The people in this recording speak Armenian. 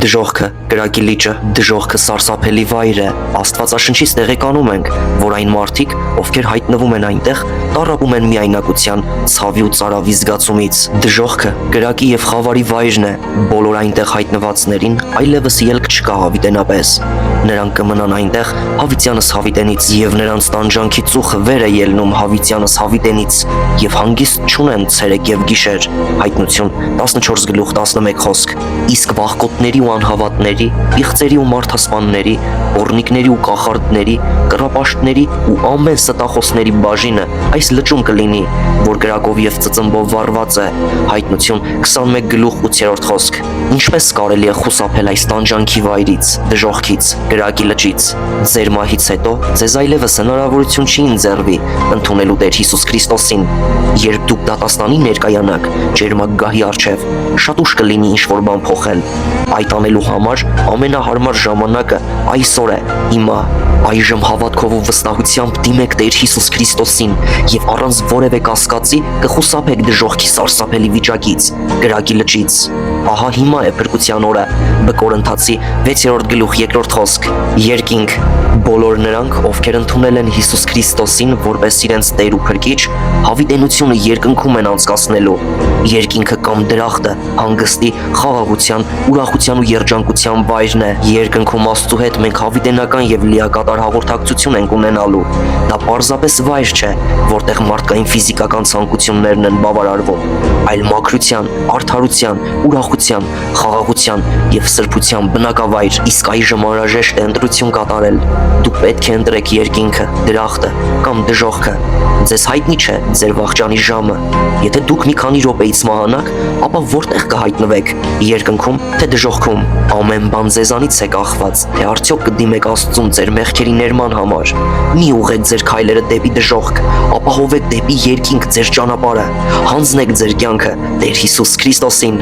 Դժողքը, կրակի լիճը, դժողքը սարսափելի վայր է։ Աստվածաշնչից տեղեկանում ենք, որ այն մարդիկ, ովքեր հայտնվում են այնտեղ, տառապում են միայնակության, ցավի ու ծարավի զգացումից։ Դժողքը կրակի եւ խավարի վայրն է։ Բոլոր այնտեղ հայտնվածներին այլևս ելք չկա հավիտենապես։ Նրանք կմնան այնտեղ հավիտյանս հավիտենից, եւ նրանց տանջանքի ծուխը վեր է ելնում հավիտյանս հավիտենից, եւ հանգիստ չունեն ցերեկ եւ գիշեր։ Հայտնություն 14:11 խոսք։ Իսկ վախկոտների ու անհավատների, իղծերի ու մարդասպանների, օրնիկների ու կախարդների, կռապաշտների ու ամեն ստախոսների բաժինը այս լճում կլինի, որ կրակով եւ ծծմբով վառված է։ Հայտնություն 21:8 խոսք։ Ինչպես կարելի է խուսափել այս տանջանքի վայրից, դժողքից, կրակի լճից։ Ձեր մահից հետո ձեզ այլևս հնարավորություն չի ընձեռվի ընդունելու Տեր Հիսուս Քրիստոսին։ Երբ դուք դատաստանի ներկայանաք ջերմակ գահի առջև, շատ ուշ կլինի ինչ-որ բան փոխել։ Այդ անելու համար ամենահարմար ժամանակը այսօր է, հիմա։ Այժմ հավատքով ու վստահությամբ դիմեք Տեր Հիսուս Քրիստոսին եւ առանց որևէ կասկածի կխուսափեք դժողքի սարսափելի վիճակից, կրակի լճից։ Ահա հիմա է փրկության օրը։ Բ Կորինթացի 6:2 խոսք։ Երկինք։ Բոլոր նրանք, ովքեր ընդունել են Հիսուս Քրիստոսին որպես իրենց Տեր ու Փրկիչ, հավիտենությունը երկնքում են անցկացնելու։ Երկինքը կամ դրախտը հանգստի, խաղաղության, ուրախության ու երջանկության վայրն է։ Երկնքում Աստծու հետ մենք հավիտենական եւ լիակատար հաղորդակցություն ենք ունենալու։ Դա պարզապես վայր չէ, որտեղ մարդկային ֆիզիկական ցանկություններն են բավարարվում, այլ մաքրության, արդարության, ուրախության, խաղաղության եւ սրբության բնակավայր։ Իսկ այժմ անհրաժեշտ է ընտրություն կատարել։ Դուք պետք է ընտրեք երկինքը, դրախտը կամ դժողքը։ Ձեզ հայտնի չէ ձեր վախճանի ժամը։ Եթե դուք մի քանի րոպեից մահանաք, ապա որտեղ կհայտնվեք՝ երկնքում թե դժողքում։ Ամեն բան ձեզանից է կախված, թե արդյոք կդիմեք Աստծուն ձեր մեղքերի ներման համար։ Մի ուղղեք ձեր քայլերը դեպի դժողք, ապահովեք դեպի երկինք ձեր ճանապարհը։ Հանձնեք ձեր կյանքը Տեր Հիսուս Քրիստոսին։